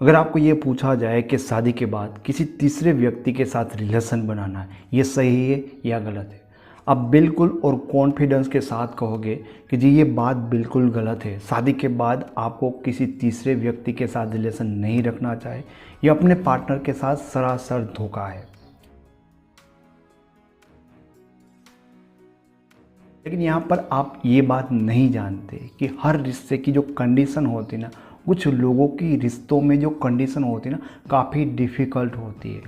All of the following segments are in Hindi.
अगर आपको ये पूछा जाए कि शादी के बाद किसी तीसरे व्यक्ति के साथ रिलेशन बनाना ये सही है या गलत है, आप बिल्कुल और कॉन्फिडेंस के साथ कहोगे कि जी ये बात बिल्कुल गलत है। शादी के बाद आपको किसी तीसरे व्यक्ति के साथ रिलेशन नहीं रखना चाहिए। ये अपने पार्टनर के साथ सरासर धोखा है। लेकिन यहाँ पर आप ये बात नहीं जानते कि हर रिश्ते की जो कंडीशन होती है ना, कुछ लोगों की रिश्तों में जो कंडीशन होती है ना काफ़ी डिफ़िकल्ट होती है।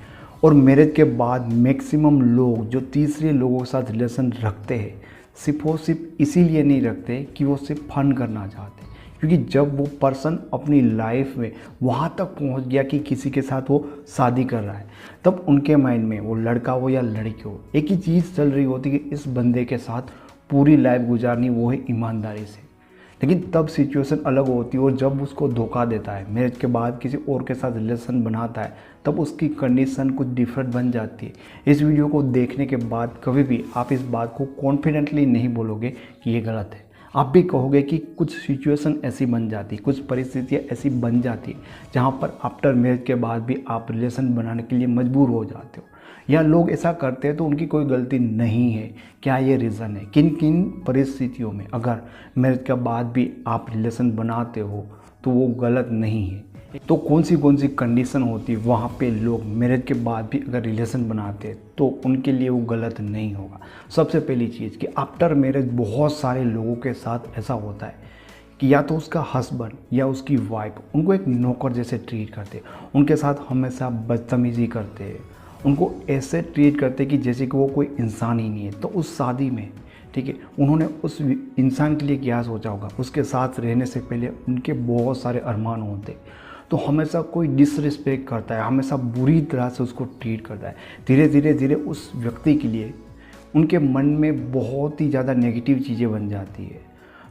और मैरिज के बाद मैक्सिमम लोग जो तीसरे लोगों के साथ रिलेशन रखते हैं सिर्फ और सिर्फ इसीलिए नहीं रखते कि वो सिर्फ फन करना चाहते, क्योंकि जब वो पर्सन अपनी लाइफ में वहाँ तक पहुँच गया कि किसी के साथ वो शादी कर रहा है, तब उनके माइंड में वो लड़का हो या लड़की हो एक ही चीज़ चल रही होती कि इस बंदे के साथ पूरी लाइफ गुजारनी, वो है ईमानदारी से। लेकिन तब सिचुएशन अलग होती है और जब उसको धोखा देता है, मैरिज के बाद किसी और के साथ रिलेशन बनाता है, तब उसकी कंडीशन कुछ डिफरेंट बन जाती है। इस वीडियो को देखने के बाद कभी भी आप इस बात को कॉन्फिडेंटली नहीं बोलोगे कि ये गलत है। आप भी कहोगे कि कुछ सिचुएशन ऐसी बन जाती, कुछ परिस्थितियाँ ऐसी बन जाती जहाँ पर आफ्टर मैरिज के बाद भी आप रिलेशन बनाने के लिए मजबूर हो जाते हो, या लोग ऐसा करते हैं तो उनकी कोई गलती नहीं है। क्या ये रीज़न है? किन किन परिस्थितियों में अगर मैरिज के बाद भी आप रिलेशन बनाते हो तो वो गलत नहीं है? तो कौन सी कंडीशन होती है वहाँ पे लोग मैरिज के बाद भी अगर रिलेशन बनाते हैं तो उनके लिए वो गलत नहीं होगा। सबसे पहली चीज़ कि आफ्टर मैरिज बहुत सारे लोगों के साथ ऐसा होता है कि या तो उसका हस्बैंड या उसकी वाइफ उनको एक नौकर जैसे ट्रीट करते हैं, उनके साथ हमेशा बदतमीज़ी करते हैं, उनको ऐसे ट्रीट करते कि जैसे कि वो कोई इंसान ही नहीं है। तो उस शादी में ठीक है, उन्होंने उस इंसान के लिए क्या सोचा होगा? उसके साथ रहने से पहले उनके बहुत सारे अरमान होते, तो हमेशा कोई डिसरिस्पेक्ट करता है, हमेशा बुरी तरह से उसको ट्रीट करता है। धीरे धीरे उस व्यक्ति के लिए उनके मन में बहुत ही ज़्यादा नेगेटिव चीज़ें बन जाती है।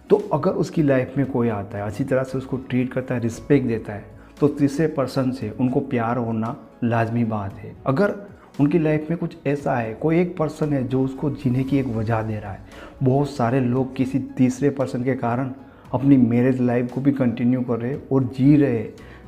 तो अगर उसकी लाइफ में कोई आता है, अच्छी तरह से उसको ट्रीट करता है, रिस्पेक्ट देता है, तो तीसरे पर्सन से उनको प्यार होना लाजमी बात है। अगर उनकी लाइफ में कुछ ऐसा है, कोई एक पर्सन है जो उसको जीने की एक वजह दे रहा है, बहुत सारे लोग किसी तीसरे पर्सन के कारण अपनी मैरिज लाइफ को भी कंटिन्यू कर रहे और जी रहे।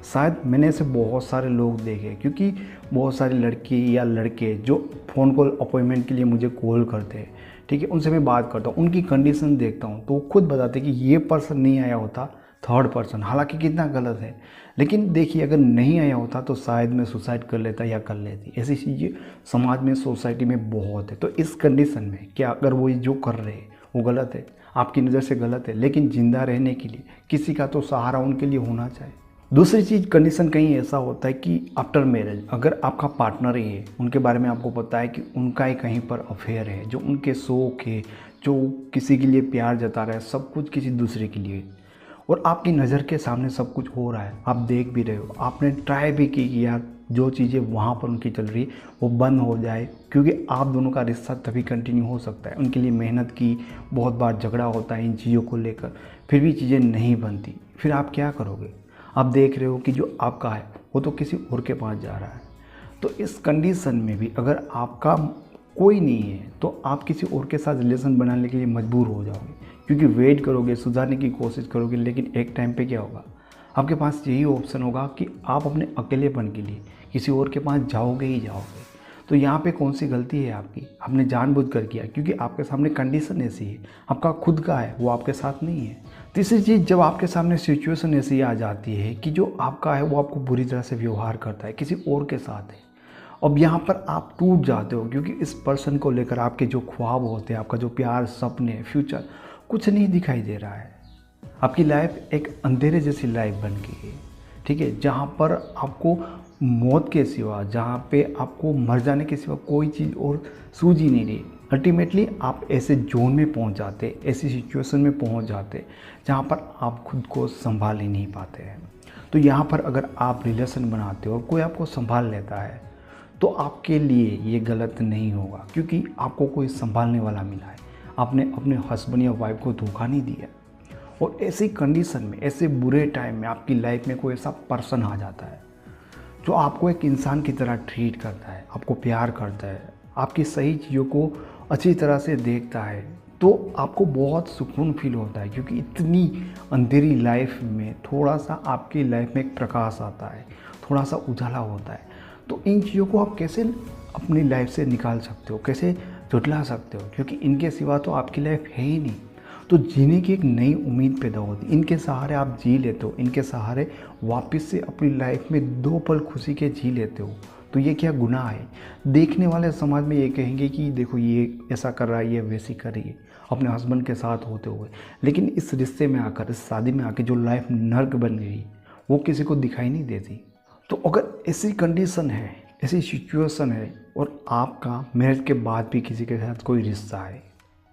शायद मैंने ऐसे बहुत सारे लोग देखे, क्योंकि बहुत सारी लड़की या लड़के जो फ़ोन कॉल अपॉइंटमेंट के लिए मुझे कॉल करते हैं, ठीक है, उनसे मैं बात करता हूँ, उनकी कंडीशन देखता हूँ, तो वो खुद बताते कि ये पर्सन नहीं आया होता, थर्ड पर्सन, हालांकि कितना गलत है। लेकिन देखिए, अगर नहीं आया होता तो शायद मैं सुसाइड कर लेता या कर लेती। ऐसी चीज़ें समाज में, सोसाइटी में बहुत है। तो इस कंडीशन में क्या अगर वो जो कर रहे हैं वो गलत है, आपकी नज़र से गलत है, लेकिन ज़िंदा रहने के लिए किसी का तो सहारा उनके लिए होना चाहिए। दूसरी चीज़, कंडीशन कहीं ऐसा होता है कि आफ्टर मैरिज अगर आपका पार्टनर ही है, उनके बारे में आपको पता है कि उनका ही कहीं पर अफेयर है, जो उनके शौक है, जो किसी के लिए प्यार जता रहा है, सब कुछ किसी दूसरे के लिए, और आपकी नज़र के सामने सब कुछ हो रहा है, आप देख भी रहे हो, आपने ट्राई भी की कि यार जो चीज़ें वहाँ पर उनकी चल रही वो बंद हो जाए, क्योंकि आप दोनों का रिश्ता तभी कंटिन्यू हो सकता है। उनके लिए मेहनत की, बहुत बार झगड़ा होता है इन चीज़ों को लेकर, फिर भी चीज़ें नहीं बनती, फिर आप क्या करोगे? आप देख रहे हो कि जो आपका है वो तो किसी और के पास जा रहा है। तो इस कंडीशन में भी अगर आपका कोई नहीं है तो आप किसी और के साथ रिलेशन बनाने के लिए मजबूर हो जाओगे, क्योंकि वेट करोगे, सुधारने की कोशिश करोगे, लेकिन एक टाइम पे क्या होगा, आपके पास यही ऑप्शन होगा कि आप अपने अकेलेपन के लिए किसी और के पास जाओगे ही जाओगे। तो यहाँ पे कौन सी गलती है आपकी? आपने जानबूझकर किया, क्योंकि आपके सामने कंडीशन ऐसी है, आपका खुद का है, वो आपके साथ नहीं है। तीसरी चीज़, जब आपके सामने सिचुएशन ऐसी आ जाती है कि जो आपका है वो आपको बुरी तरह से व्यवहार करता है, किसी और के साथ है, अब यहाँ पर आप टूट जाते हो, क्योंकि इस पर्सन को लेकर आपके जो ख्वाब होते हैं, आपका जो प्यार, सपने, फ्यूचर, कुछ नहीं दिखाई दे रहा है। आपकी लाइफ एक अंधेरे जैसी लाइफ बन गई है, ठीक है, जहाँ पर आपको मौत के सिवा, जहाँ पे आपको मर जाने के सिवा कोई चीज़ और सूझ ही नहीं रही। अल्टीमेटली आप ऐसे जोन में पहुँच जाते, ऐसी सिचुएशन में पहुँच जाते जहाँ पर आप खुद को संभाल ही नहीं पाते हैं। तो यहाँ पर अगर आप रिलेशन बनाते हो और कोई आपको संभाल लेता है तो आपके लिए ये गलत नहीं होगा, क्योंकि आपको कोई संभालने वाला मिला है, आपने अपने हस्बैंड या वाइफ को धोखा नहीं दिया। और ऐसी कंडीशन में, ऐसे बुरे टाइम में आपकी लाइफ में कोई ऐसा पर्सन आ जाता है जो आपको एक इंसान की तरह ट्रीट करता है, आपको प्यार करता है, आपकी सही चीज़ों को अच्छी तरह से देखता है, तो आपको बहुत सुकून फील होता है, क्योंकि इतनी अंधेरी लाइफ में थोड़ा सा आपकी लाइफ में एक प्रकाश आता है, थोड़ा सा उजाला होता है। तो इन चीज़ों को आप कैसे अपनी लाइफ से निकाल सकते हो, कैसे झुठला सकते हो, क्योंकि इनके सिवा तो आपकी लाइफ है ही नहीं। तो जीने की एक नई उम्मीद पैदा होती है, इनके सहारे आप जी लेते हो, इनके सहारे वापस से अपनी लाइफ में 2 पल खुशी के जी लेते हो। तो ये क्या गुनाह है? देखने वाले समाज में ये कहेंगे कि देखो ये ऐसा कर रहा है, ये वैसी कर रही है अपने हस्बैंड के साथ होते हुए, लेकिन इस रिश्ते में आकर, इस शादी में आकर जो लाइफ नर्क बन गई वो किसी को दिखाई नहीं देती। तो अगर ऐसी कंडीशन है, ऐसी सिचुएशन है और आपका मैरिज के बाद भी किसी के साथ कोई रिश्ता है,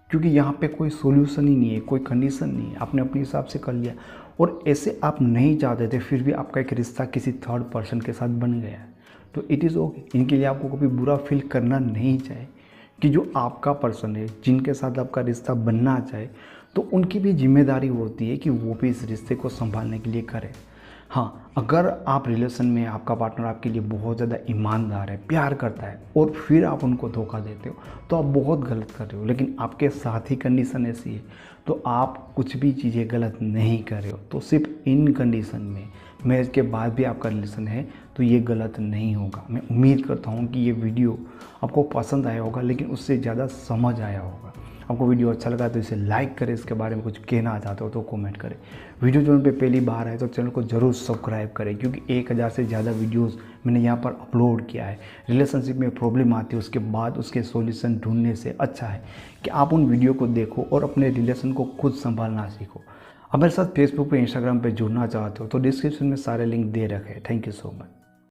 क्योंकि यहाँ पे कोई सॉल्यूशन ही नहीं है, कोई कंडीशन नहीं है, आपने अपने हिसाब से कर लिया और ऐसे आप नहीं चाहते थे, फिर भी आपका एक रिश्ता किसी थर्ड पर्सन के साथ बन गया है, तो इट इज़ ओके। इनके लिए आपको कभी बुरा फील करना नहीं चाहिए कि जो आपका पर्सन है, जिनके साथ आपका रिश्ता बनना चाहे, तो उनकी भी जिम्मेदारी होती है कि वो भी इस रिश्ते को संभालने के लिए करें। हाँ, अगर आप रिलेशन में, आपका पार्टनर आपके लिए बहुत ज़्यादा ईमानदार है, प्यार करता है और फिर आप उनको धोखा देते हो, तो आप बहुत गलत कर रहे हो। लेकिन आपके साथ ही कंडीशन ऐसी है तो आप कुछ भी चीज़ें गलत नहीं कर रहे हो। तो सिर्फ इन कंडीशन में मैरिज के बाद भी आपका रिलेशन है तो ये गलत नहीं होगा। मैं उम्मीद करता हूँ कि ये वीडियो आपको पसंद आया होगा, लेकिन उससे ज़्यादा समझ आया होगा। आपको वीडियो अच्छा लगा तो इसे लाइक करें, इसके बारे में कुछ कहना चाहते हो तो कमेंट करें। वीडियो चैनल पे पहली बार है तो चैनल को ज़रूर सब्सक्राइब करें, क्योंकि 1000 से ज़्यादा वीडियोस मैंने यहाँ पर अपलोड किया है। रिलेशनशिप में प्रॉब्लम आती है, उसके बाद उसके सॉल्यूशन ढूंढने से अच्छा है कि आप उन वीडियो को देखो और अपने रिलेशन को खुद संभालना सीखो। अब मेरे साथ फेसबुक पे, इंस्टाग्राम पे जुड़ना चाहते हो तो डिस्क्रिप्शन में सारे लिंक दे रखे हैं। Thank you so much.